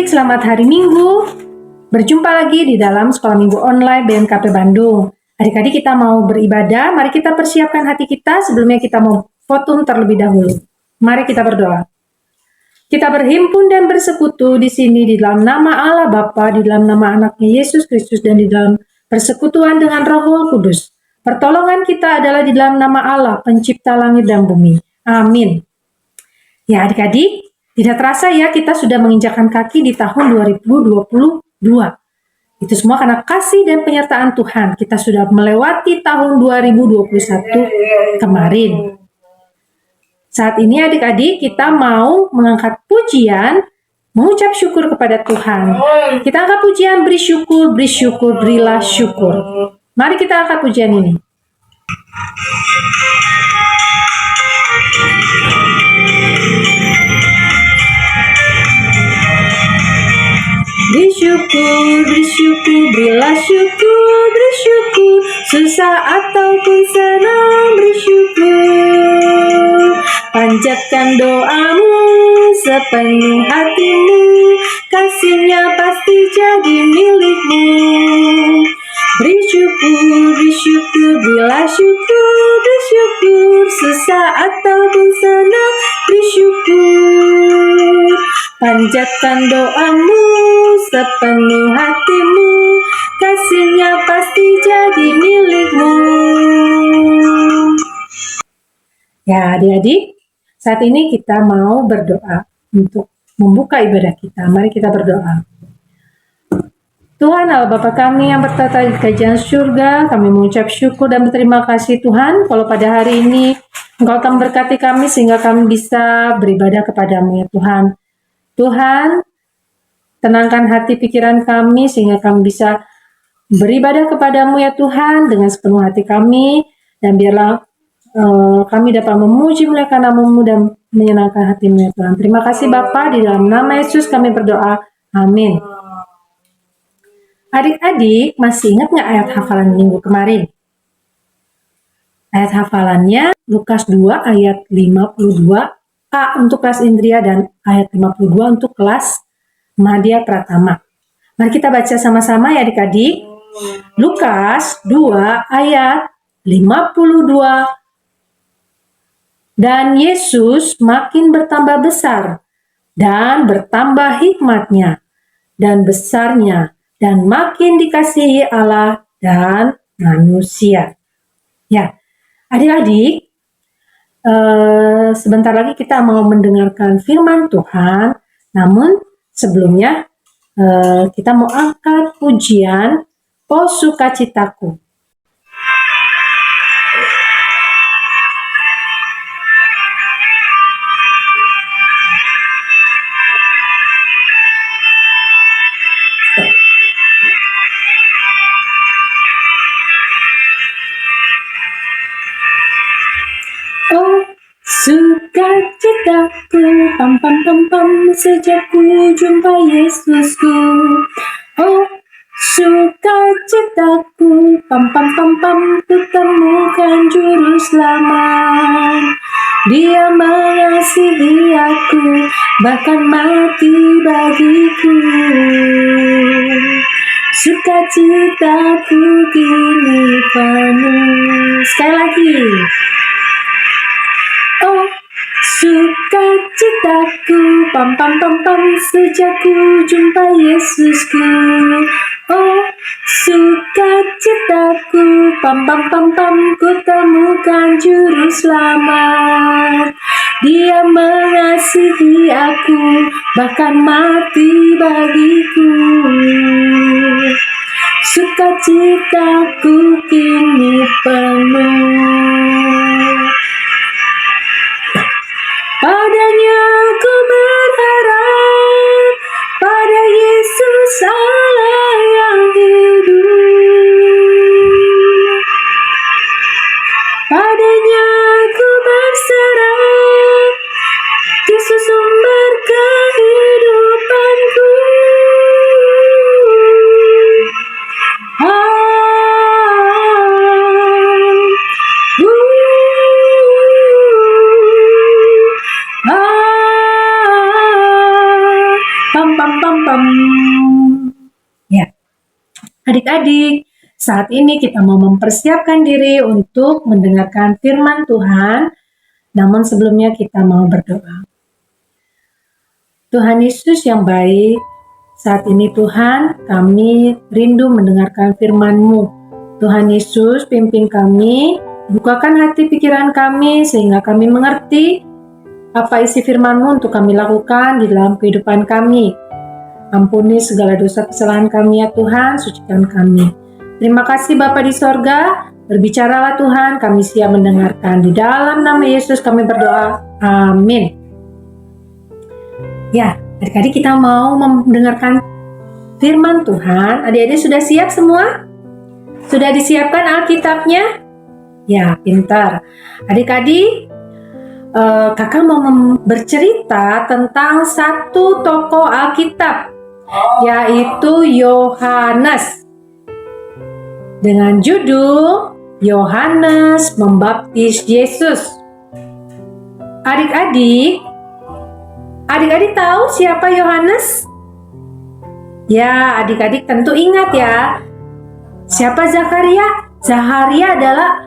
Adik-adik, selamat hari Minggu. Berjumpa lagi di dalam Sekolah Minggu Online BMKP Bandung. Adik-adik, kita mau beribadah. Mari kita persiapkan hati kita. Sebelumnya kita mau fotum terlebih dahulu. Mari kita berdoa. Kita berhimpun dan bersekutu di sini di dalam nama Allah Bapa, di dalam nama anaknya Yesus Kristus, dan di dalam persekutuan dengan Roh Kudus. Pertolongan kita adalah di dalam nama Allah, pencipta langit dan bumi. Amin. Ya adik-adik, tidak terasa ya kita sudah menginjakkan kaki di tahun 2022. Itu semua karena kasih dan penyertaan Tuhan. Kita sudah melewati tahun 2021 kemarin. Saat ini adik-adik kita mau mengangkat pujian, mengucap syukur kepada Tuhan. Kita angkat pujian, beri syukur, berilah syukur. Mari kita angkat pujian ini. Beri syukur, berilah syukur, beri syukur, susah ataupun senang, beri syukur. Panjatkan doamu sepenuh hatimu, kasihnya pasti jadi milikmu. Beri syukur, berilah syukur, beri syukur, susah ataupun senang, beri syukur. Panjatkan doamu sepenuh hatimu, kasihnya pasti jadi milikmu. Ya adik-adik, saat ini kita mau berdoa untuk membuka ibadah kita. Mari kita berdoa. Tuhan Allah Bapa kami yang bertata di kerajaan surga, kami mengucap syukur dan berterima kasih Tuhan kalau pada hari ini Engkau akan memberkati kami sehingga kami bisa beribadah kepadamu ya Tuhan. Tuhan, tenangkan hati pikiran kami sehingga kami bisa beribadah kepadamu ya Tuhan dengan sepenuh hati kami, dan biarlah kami dapat memuji muliakan nama-Mu dan menyenangkan hati-Mu ya Tuhan. Terima kasih Bapa, di dalam nama Yesus kami berdoa. Amin. Adik-adik, masih ingat nggak ayat hafalan minggu kemarin? Ayat hafalannya Lukas 2 ayat 52 A untuk kelas Indria dan ayat 52 untuk kelas Madya Pratama. Mari kita baca sama-sama ya adik-adik. Lukas 2 ayat 52. Dan Yesus makin bertambah besar dan bertambah hikmatnya dan besarnya dan makin dikasihi Allah dan manusia. Ya, adik-adik, sebentar lagi kita mau mendengarkan firman Tuhan, namun sebelumnya kita mau angkat pujian O Sukacitaku. Sukacitaku, pam pam pam pam, sejak ku jumpa Yesusku. Oh, sukacitaku, pam pam pam pam, ku temukan juru selamat. Dia mengasihi aku, bahkan mati bagiku. Sukacitaku kini penuh. Sekali lagi. Oh, sukacitaku, pam pam pam pam, sejak ku jumpa Yesusku. Oh, sukacitaku, pam pam pam pam, ku temukan juru selamat. Dia mengasihi aku, bahkan mati bagiku. Sukacitaku kini penuh. Padanya ku berharap, pada Yesus Allah yang hidup. Padanya ku berserah, Yesus sumber kehidupanku. adik-adik, saat ini kita mau mempersiapkan diri untuk mendengarkan firman Tuhan. Namun sebelumnya kita mau berdoa. Tuhan Yesus yang baik, saat ini Tuhan, kami rindu mendengarkan firman-Mu. Tuhan Yesus, pimpin kami, bukakan hati pikiran kami sehingga kami mengerti apa isi firman-Mu untuk kami lakukan di dalam kehidupan kami. Ampuni segala dosa kesalahan kami ya Tuhan, sucikan kami. Terima kasih Bapa di sorga, berbicaralah Tuhan, kami siap mendengarkan. Di dalam nama Yesus kami berdoa, amin. Ya, adik-adik kita mau mendengarkan firman Tuhan. Adik-adik sudah siap semua? Sudah disiapkan Alkitabnya? Ya, pintar. Adik-adik, kakak mau bercerita tentang satu tokoh Alkitab, yaitu Yohanes, dengan judul Yohanes Membaptis Yesus. Adik-adik tahu siapa Yohanes? Ya, adik-adik tentu ingat ya. Siapa Zakaria? Zakaria adalah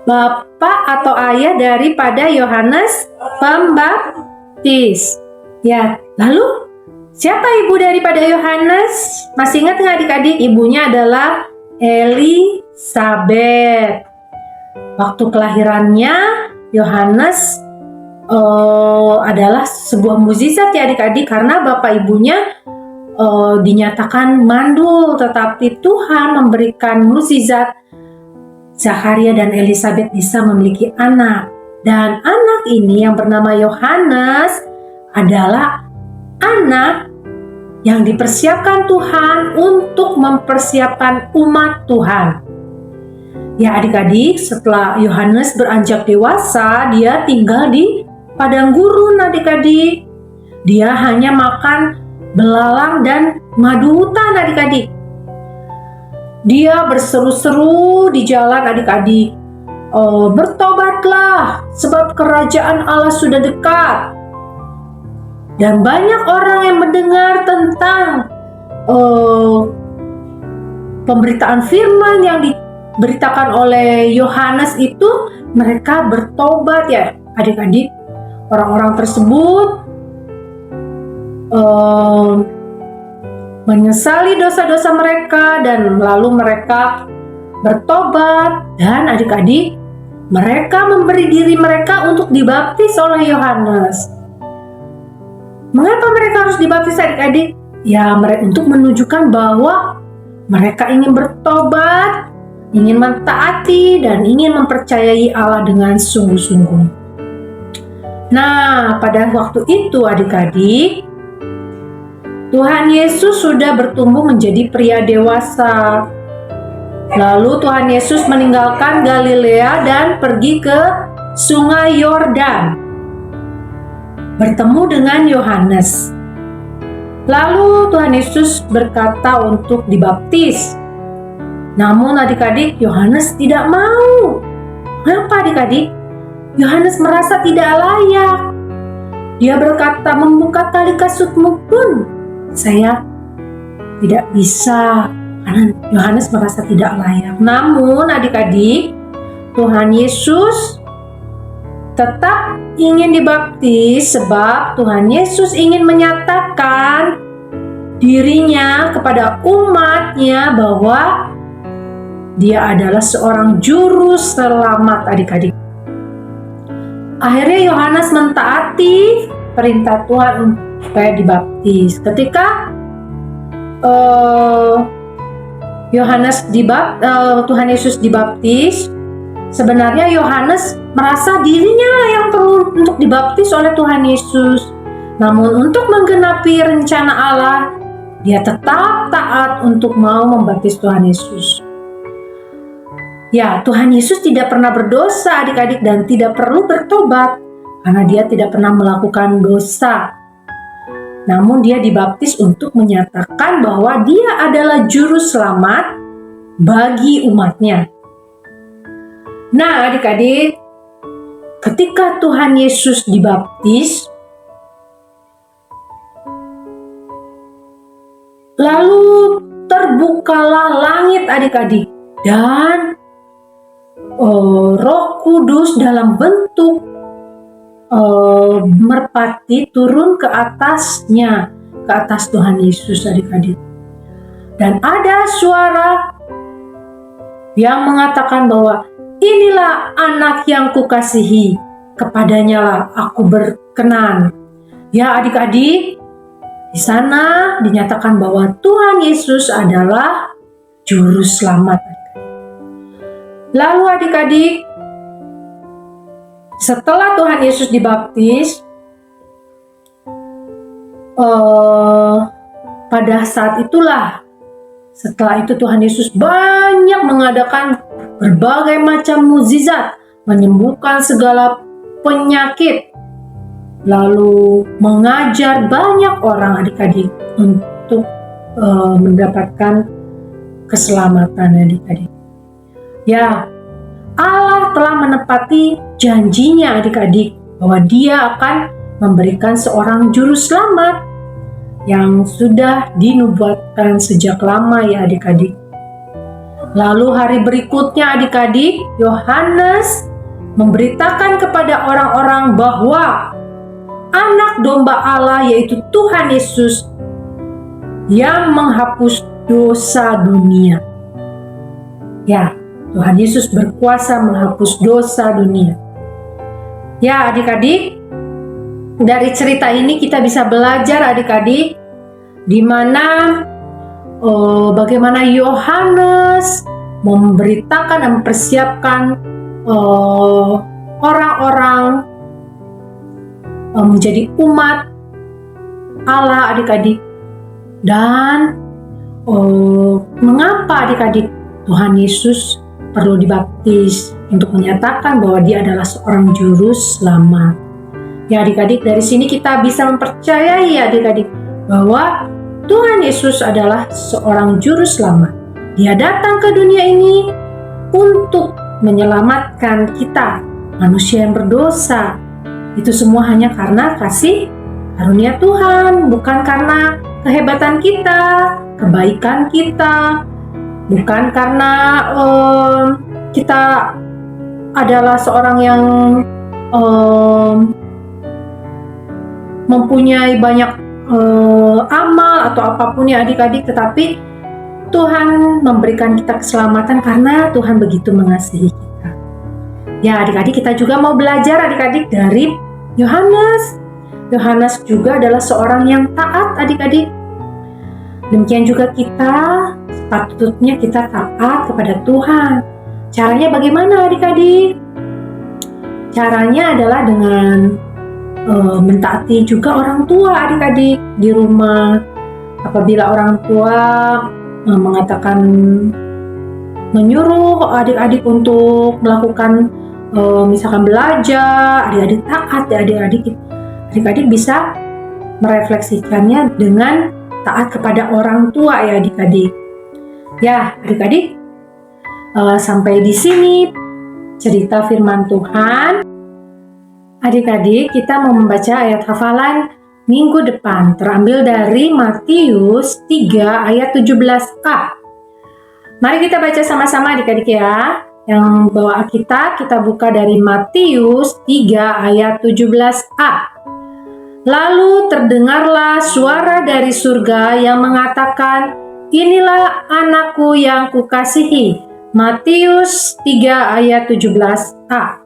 bapak atau ayah daripada Yohanes Pembaptis. Ya, lalu siapa ibu daripada Yohanes? Masih ingat nggak adik-adik? Ibunya adalah Elisabet. Waktu kelahirannya Yohanes adalah sebuah mukjizat ya adik-adik, karena bapak ibunya dinyatakan mandul, tetapi Tuhan memberikan mukjizat. Zakaria dan Elisabet bisa memiliki anak, dan anak ini yang bernama Yohanes adalah anak yang dipersiapkan Tuhan untuk mempersiapkan umat Tuhan. Ya adik-adik, setelah Yohanes beranjak dewasa, dia tinggal di padang gurun adik-adik. Dia hanya makan belalang dan madu hutan adik-adik. Dia berseru-seru di jalan adik-adik, bertobatlah sebab kerajaan Allah sudah dekat. Dan banyak orang yang mendengar tentang pemberitaan firman yang diberitakan oleh Yohanes itu, mereka bertobat ya adik-adik. Orang-orang tersebut menyesali dosa-dosa mereka dan lalu mereka bertobat, dan adik-adik mereka memberi diri mereka untuk dibaptis oleh Yohanes. Mengapa mereka harus dibaptis adik-adik? Ya, untuk menunjukkan bahwa mereka ingin bertobat, ingin mentaati, dan ingin mempercayai Allah dengan sungguh-sungguh. Nah, pada waktu itu adik-adik, Tuhan Yesus sudah bertumbuh menjadi pria dewasa. Lalu Tuhan Yesus meninggalkan Galilea dan pergi ke Sungai Yordan, bertemu dengan Yohanes. Lalu Tuhan Yesus berkata untuk dibaptis. Namun adik-adik, Yohanes tidak mau. Kenapa adik-adik? Yohanes merasa tidak layak. Dia berkata, membuka tali kasutmu pun saya tidak bisa, karena Yohanes merasa tidak layak. Namun adik-adik, Tuhan Yesus tetap ingin dibaptis sebab Tuhan Yesus ingin menyatakan dirinya kepada umatnya bahwa dia adalah seorang juru selamat adik-adik. Akhirnya Yohanes mentaati perintah Tuhan supaya dibaptis. Ketika Tuhan Yesus dibaptis, sebenarnya Yohanes merasa dirinya yang perlu untuk dibaptis oleh Tuhan Yesus. Namun untuk menggenapi rencana Allah, dia tetap taat untuk mau membaptis Tuhan Yesus. Ya, Tuhan Yesus tidak pernah berdosa adik-adik dan tidak perlu bertobat karena dia tidak pernah melakukan dosa. Namun dia dibaptis untuk menyatakan bahwa dia adalah juru selamat bagi umatnya. Nah adik-adik, ketika Tuhan Yesus dibaptis, lalu terbukalah langit adik-adik, dan Roh Kudus dalam bentuk merpati turun ke atasnya, ke atas Tuhan Yesus adik-adik. Dan ada suara yang mengatakan bahwa inilah anak yang kukasihi, kepadanya lah aku berkenan. Ya adik-adik, di sana dinyatakan bahwa Tuhan Yesus adalah juru selamat. Lalu adik-adik, setelah Tuhan Yesus dibaptis, pada saat itulah, setelah itu Tuhan Yesus banyak mengadakan berbagai macam mukjizat, menyembuhkan segala penyakit, lalu mengajar banyak orang adik-adik untuk mendapatkan keselamatan adik-adik. Ya, Allah telah menepati janjinya adik-adik bahwa Dia akan memberikan seorang juru selamat yang sudah dinubuatkan sejak lama ya adik-adik. Lalu hari berikutnya adik-adik, Yohanes memberitakan kepada orang-orang bahwa anak domba Allah yaitu Tuhan Yesus yang menghapus dosa dunia. Ya, Tuhan Yesus berkuasa menghapus dosa dunia. Ya adik-adik, dari cerita ini kita bisa belajar adik-adik, di mana bagaimana Yohanes memberitakan dan mempersiapkan orang-orang menjadi umat Allah adik-adik. Dan mengapa adik-adik Tuhan Yesus perlu dibaptis untuk menyatakan bahwa Dia adalah seorang juru selamat. Ya adik-adik, dari sini kita bisa mempercayai adik-adik bahwa Tuhan Yesus adalah seorang juru selamat. Dia datang ke dunia ini untuk menyelamatkan kita, manusia yang berdosa. Itu semua hanya karena kasih karunia Tuhan, bukan karena kehebatan kita, kebaikan kita, bukan karena kita adalah seorang yang mempunyai banyak amal atau apapun ya adik-adik, tetapi Tuhan memberikan kita keselamatan karena Tuhan begitu mengasihi kita. Ya adik-adik, kita juga mau belajar adik-adik dari Yohanes. Yohanes juga adalah seorang yang taat adik-adik. Demikian juga kita, sepatutnya kita taat kepada Tuhan. Caranya bagaimana adik-adik? Caranya adalah dengan mentaati juga orang tua adik-adik di rumah. Apabila orang tua mengatakan, menyuruh adik-adik untuk melakukan misalkan belajar, adik-adik taat ya adik-adik. Adik-adik bisa merefleksikannya dengan taat kepada orang tua ya adik-adik. Ya adik-adik, sampai di sini cerita firman Tuhan. Adik-adik, kita mau membaca ayat hafalan minggu depan, terambil dari Matius 3 ayat 17a. Mari kita baca sama-sama adik-adik ya. Yang bawa kita buka dari Matius 3 ayat 17a. Lalu terdengarlah suara dari surga yang mengatakan, inilah anakku yang kukasihi. Matius 3 ayat 17a.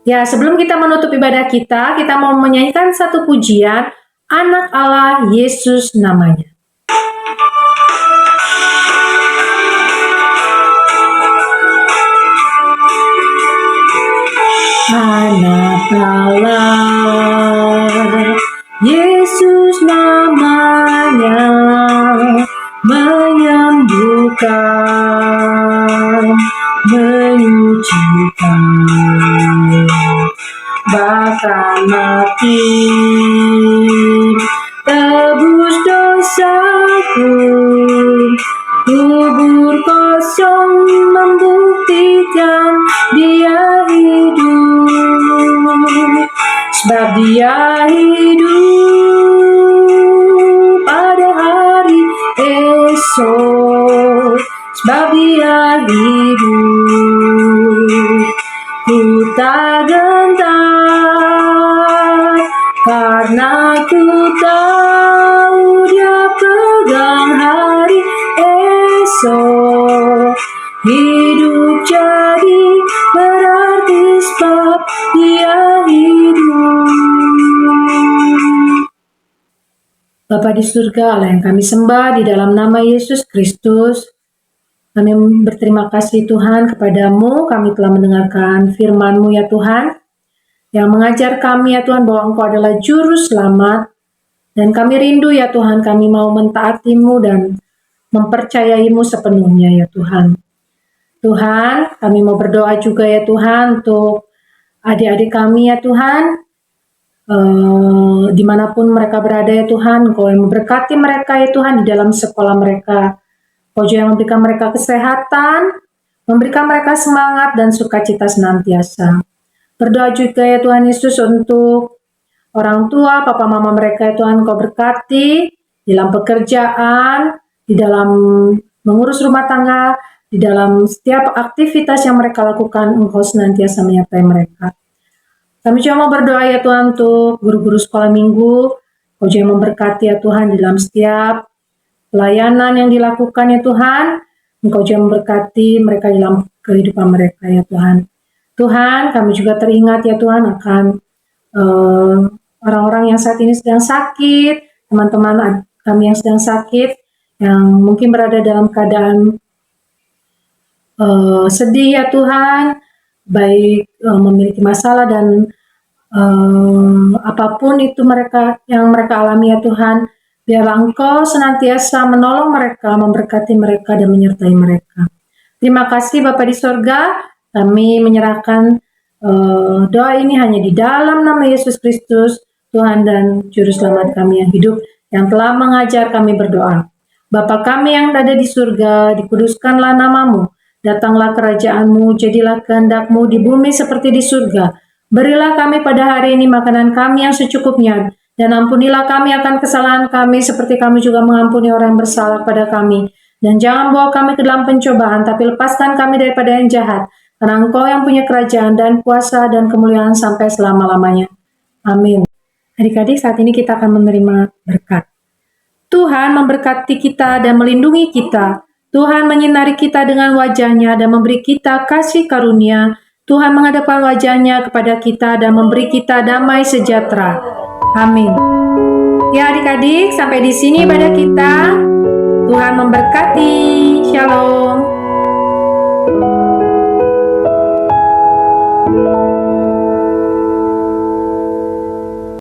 Ya, sebelum kita menutup ibadah kita mau menyanyikan satu pujian, Anak Allah Yesus namanya. Anak Allah Yesus namanya, menyembuhkan, menyucikan, bahkan mati, tebus dosaku, kubur kosong membuktikan Dia hidup, sebab Dia hidup pada hari esok. hidup. Ku tak gentar, karena ku tahu Dia pegang hari esok. Hidup jadi berarti sebab Dia hidup. Bapa di surga, Allah yang kami sembah di dalam nama Yesus Kristus, kami berterima kasih Tuhan kepadamu, kami telah mendengarkan firman-Mu ya Tuhan, yang mengajar kami ya Tuhan bahwa Engkau adalah juru selamat, dan kami rindu ya Tuhan, kami mau mentaati-Mu dan mempercayai-Mu sepenuhnya ya Tuhan. Tuhan, kami mau berdoa juga ya Tuhan untuk adik-adik kami ya Tuhan, dimanapun mereka berada ya Tuhan, Engkau yang memberkati mereka ya Tuhan di dalam sekolah mereka. Kau juga yang memberikan mereka kesehatan, memberikan mereka semangat dan sukacita senantiasa. Berdoa juga ya Tuhan Yesus untuk orang tua, papa mama mereka ya Tuhan, Kau berkati di dalam pekerjaan, di dalam mengurus rumah tangga, di dalam setiap aktivitas yang mereka lakukan, Engkau senantiasa menyertai mereka. Kami juga mau berdoa ya Tuhan untuk guru-guru sekolah minggu, Kau juga memberkati ya Tuhan di dalam setiap pelayanan yang dilakukan ya Tuhan, Engkau juga memberkati mereka dalam kehidupan mereka ya Tuhan. Tuhan, kami juga teringat ya Tuhan akan orang-orang yang saat ini sedang sakit, teman-teman kami yang sedang sakit, yang mungkin berada dalam keadaan sedih ya Tuhan, baik memiliki masalah dan apapun itu yang mereka alami ya Tuhan, biarlah Engkau senantiasa menolong mereka, memberkati mereka, dan menyertai mereka. Terima kasih Bapa di sorga, kami menyerahkan doa ini hanya di dalam nama Yesus Kristus, Tuhan dan Juru Selamat kami yang hidup, yang telah mengajar kami berdoa. Bapa kami yang ada di surga, dikuduskanlah namamu, datanglah kerajaan-Mu, jadilah kehendak-Mu di bumi seperti di surga. Berilah kami pada hari ini makanan kami yang secukupnya, dan ampunilah kami akan kesalahan kami seperti kami juga mengampuni orang yang bersalah pada kami. Dan jangan bawa kami ke dalam pencobaan, tapi lepaskan kami daripada yang jahat. Karena Engkau yang punya kerajaan dan kuasa dan kemuliaan sampai selama-lamanya. Amin. Adik-adik, saat ini kita akan menerima berkat. Tuhan memberkati kita dan melindungi kita. Tuhan menyinari kita dengan wajah-Nya dan memberi kita kasih karunia. Tuhan menghadapkan wajah-Nya kepada kita dan memberi kita damai sejahtera. Amin. Ya adik-adik, sampai di sini ibadah kita. Tuhan memberkati. Shalom.